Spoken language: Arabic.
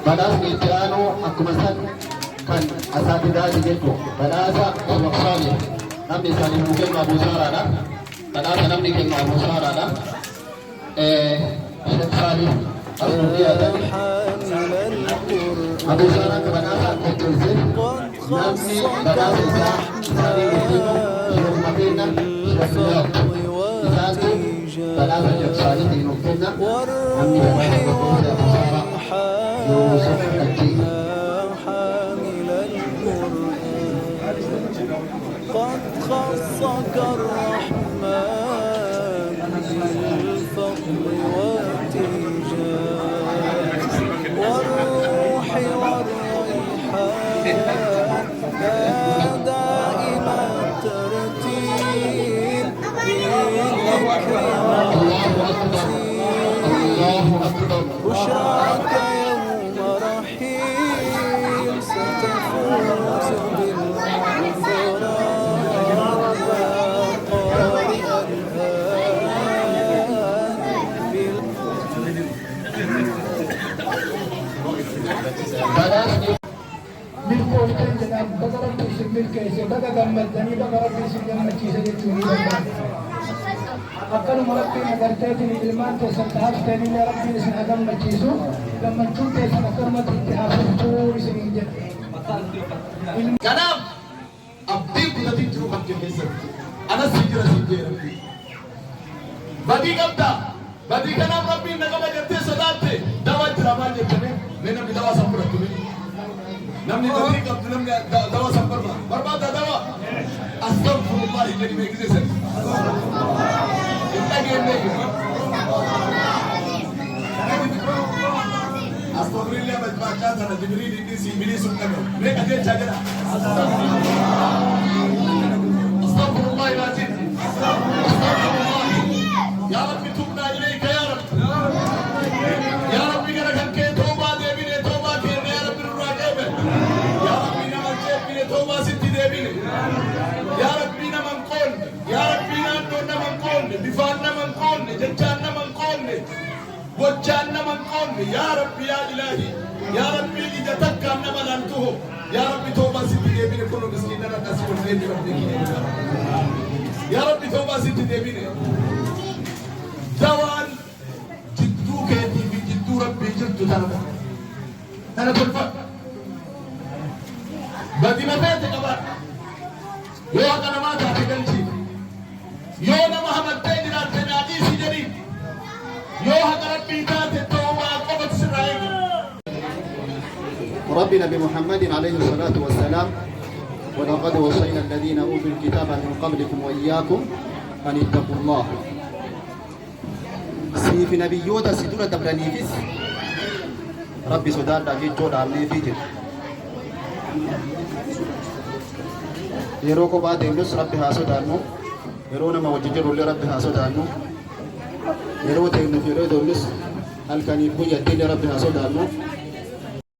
بدأ إتيانو أكمسان كان أساتذة جيتو بدأ ومقصالي نمني سالي ممكن أبو سارة بدأ نمني كن أبو سارة شيخ سالي أبو سارة بدأ كتير نمني بدأ سالي ممكن شيخ مدينة شيخ يوم إذا بدأ شيخ سالي ممكن نمني بدأ يوسف الدين حامل القرآن قد خصك الرحمن بالفضل والتيجان والروح والريحان يا دائم الترتيل بالذكر والترتيل بشراك يوم رحيل ستفوز بالغفران يا قارئ الآن بالقول جناب بقرب تسمى الكيس بقى جمدني بقرب تسمى المكيسة يتوني أقل مربي نقرتني إلمان تسنتهاش تاني يا ربي نسن أدم مكيسو لما نشوف تسن أكرمت اتحاف الطور سنين جد جناب أبديك الذي تروح الجهاز أنا سيجرا ربي بدي قبضة بدي كلام ربي نقبل جتة صداته دوا جرامال جتة من بدوا سامبر تمين نمني بدي قبضة نمني دوا سامبر ما برباد دوا أستغفر الله الذي ما يجزي سر إنت جيم ليه أستغفر الله بجمع كذا جبريل إنسي إبليس وكذا ليه أجل شجرة أستغفر الله العظيم أستغفر الله يا رب تبنا إليك يا رب يا رب كرهن كي توبة دبينه توبة كيرنا يا رب الرجاء يا رب نمان جبينه توبة ستي دبينه يا رب نمان قول يا رب نمان قول بفان نمان قول جنجان نمان قول وجان نمان قول يا رب يا إلهي يا رب إذا تكلم نمان أنتو يا رب توبة ستي دبينه كله مسكيننا ناسي ونفيد ربك يا رب توبة ستي دبينه دوان جدو كيتي في جدو ربي جدو أنا بالفعل بدي ما فاتك أبدا يو أنا ما تعرفين شيء يو أنا محمد تاني نار تنادي سجري يو هذا ربي كات التوبة قبض سرايك ربنا بمحمد عليه الصلاة والسلام ولقد وصينا الذين أوتوا الكتاب من قبلكم وإياكم أن اتقوا الله سيف نبيوتا سيدورة دبرانيفيس ربي سودان داكي جودا نيفيتي يرو كو بعد يمس ربي هاسو دانو يرو نما وججر ولي ربي هاسو دانو يرو تيمن فيرو دولس الكنيفو يدين ربي هاسو دانو